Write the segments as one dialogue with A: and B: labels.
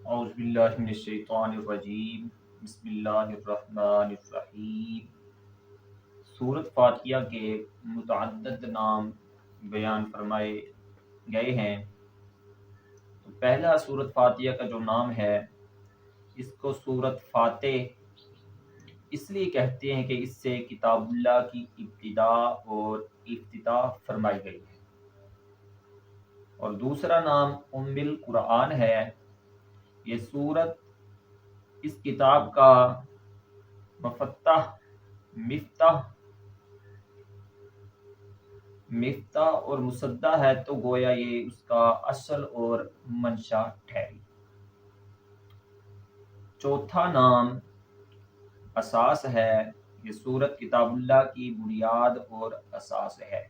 A: اعوذ باللہ من الشیطان الرجیم بسم اللہ الرحمن الرحیم۔ سورۃ فاتحہ کے متعدد نام بیان فرمائے گئے ہیں۔ تو پہلا سورۃ فاتحہ کا جو نام ہے اس کو سورۃ فاتح اس لیے کہتے ہیں کہ اس سے کتاب اللہ کی ابتدا اور افتتاح فرمائی گئی ہے، اور دوسرا نام ام القرآن ہے۔ یہ سورت اس کتاب کا مفتاح اور مصدع ہے، تو گویا یہ اس کا اصل اور منشا ٹھہری۔ چوتھا نام اساس ہے۔ یہ سورت کتاب اللہ کی بنیاد اور اساس ہے۔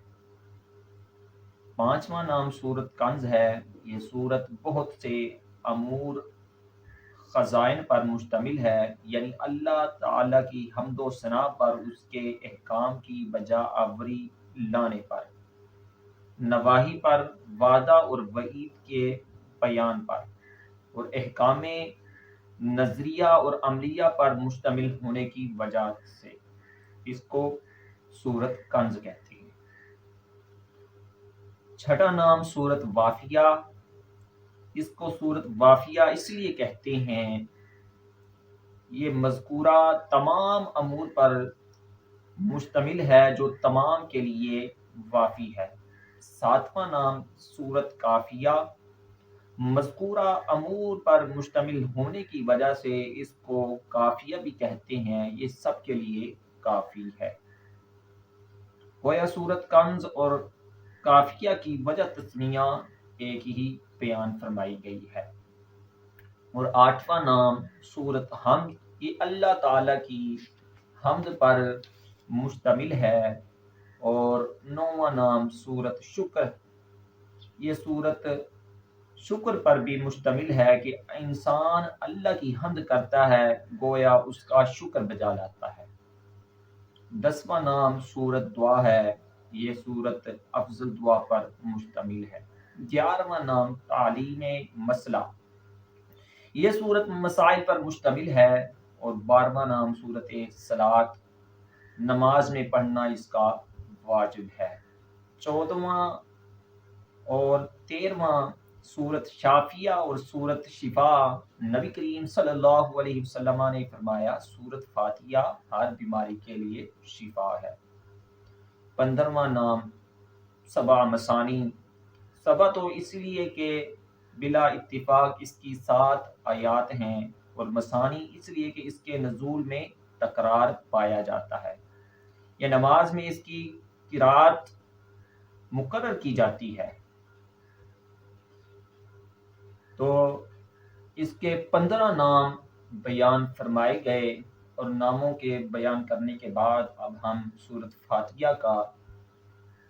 A: پانچواں نام سورت کنز ہے۔ یہ سورت بہت سے امور خزائن پر مشتمل ہے، یعنی اللہ تعالی کی حمد و ثنا پر، اس کے احکام کی بجا آوری لانے پر، نواہی پر، وعدہ اور وعید کے بیان پر، اور احکام نظریہ اور عملیہ پر مشتمل ہونے کی وجہ سے اس کو سورت کنز کہتے ہیں۔ چھٹا نام سورت وافیہ۔ اس کو سورت وافیہ اس لیے کہتے ہیں، یہ مذکورہ تمام امور پر مشتمل ہے جو تمام کے لیے وافی ہے۔ ساتواں نام سورت کافیہ۔ مذکورہ امور پر مشتمل ہونے کی وجہ سے اس کو کافیہ بھی کہتے ہیں، یہ سب کے لیے کافی ہے۔ گویا سورت کنز اور کافیہ کی وجہ تسمیہ ایک ہی بیان فرمائی گئی ہے۔ اور آٹھواں نام سورت حمد، یہ اللہ تعالی کی حمد پر مشتمل ہے۔ اور نواں نام سورت شکر، یہ سورت شکر پر بھی مشتمل ہے کہ انسان اللہ کی حمد کرتا ہے، گویا اس کا شکر بجا لاتا ہے۔ 10واں نام سورت دعا ہے۔ یہ سورت افضل دعا پر مشتمل ہے۔ 11واں نام تعلیم مسئلہ، یہ سورت مسائل پر مشتمل ہے۔ اور 12واں نام سورت صلاۃ، نماز میں پڑھنا اس کا واجب ہے۔ 14واں اور 13واں سورت شافیہ اور سورت شفا۔ نبی کریم صلی اللہ علیہ وسلم نے فرمایا سورت فاتحہ ہر بیماری کے لیے شفا ہے۔ 15واں نام سبع مثانی۔ سبع تو اس لیے کہ بلا اتفاق اس کی 7 آیات ہیں، اور مثانی اس لیے کہ اس کے نزول میں تکرار پایا جاتا ہے، یا نماز میں اس کی قرات مقرر کی جاتی ہے۔ تو اس کے 15 نام بیان فرمائے گئے، اور ناموں کے بیان کرنے کے بعد اب ہم سورت فاتحہ کا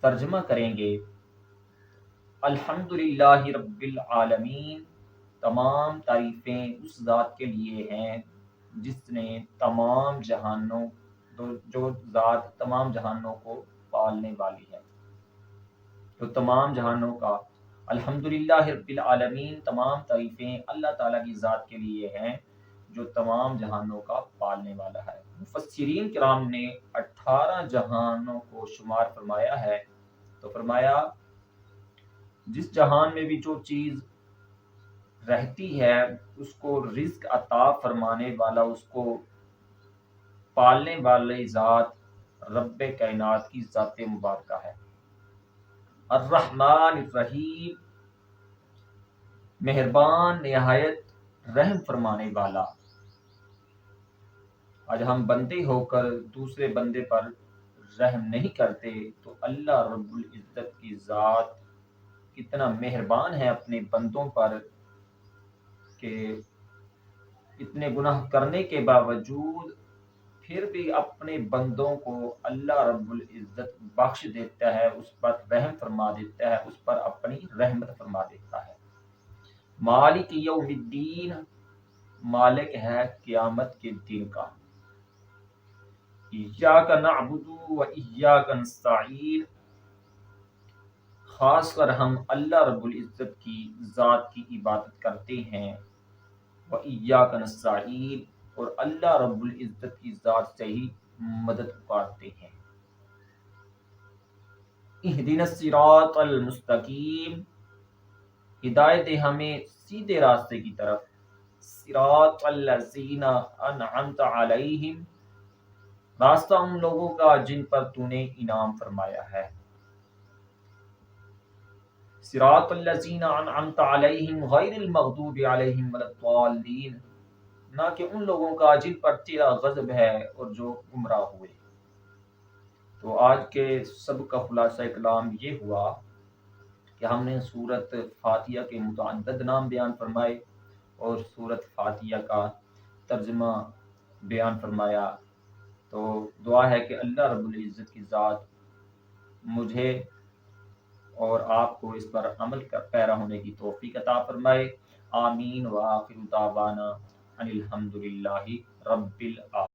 A: ترجمہ کریں گے۔ الحمدللہ رب العالمین، تمام تعریفیں اس ذات کے لیے ہیں جس نے جو ذات تمام جہانوں کو پالنے والی ہے۔ تو تمام جہانوں کا الحمدللہ رب العالمین، تمام تعریفیں اللہ تعالیٰ کی ذات کے لیے ہیں جو تمام جہانوں کا پالنے والا ہے۔ مفسرین کرام نے 18 جہانوں کو شمار فرمایا ہے، تو فرمایا جس جہان میں بھی جو چیز رہتی ہے اس کو رزق عطا فرمانے والا، اس کو پالنے والے ذات رب کائنات کی ذات مبارکہ ہے۔ الرحمن الرحیم، مہربان نہایت رحم فرمانے والا۔ آج ہم بندے ہو کر دوسرے بندے پر رحم نہیں کرتے، تو اللہ رب العزت کی ذات کتنا مہربان ہے اپنے بندوں پر، کہ اتنے گناہ کرنے کے باوجود پھر بھی اپنے بندوں کو اللہ رب العزت بخش دیتا ہے، اس پر رحم فرما دیتا ہے، اس پر اپنی رحمت فرما دیتا ہے۔ مالک یوم الدین، مالک ہے قیامت کے دن کا۔ ایاک نعبد و ایاک نستعین، خاص کر ہم اللہ رب العزت کی ذات کی عبادت کرتے ہیں، و ایاک نستعین، اور اللہ رب العزت کی ذات سے ہی مدد پکارتے ہیں۔ اہدنا الصراط المستقیم، ہدایت دے ہمیں سیدھے راستے کی طرف۔ صراط الذین انعمت علیہم، راستہ ان لوگوں کا جن پر تو نے انعام فرمایا ہے۔ صراط الذین انعمت علیہم غیر المغضوب علیہم ولا الضالین، نہ کہ ان لوگوں کا جن پر تیرا غضب ہے اور جو گمراہ ہوئے۔ تو آج کے سب کا خلاصہ کلام یہ ہوا کہ ہم نے سورت فاتحہ کے متعدد نام بیان فرمائے اور سورت فاتحہ کا ترجمہ بیان فرمایا۔ تو دعا ہے کہ اللہ رب العزت کی ذات مجھے اور آپ کو اس پر عمل کر پیرا ہونے کی توفیق عطا فرمائے۔ آمین، وآخر دعوانا ان الحمد للہ رب العالمین۔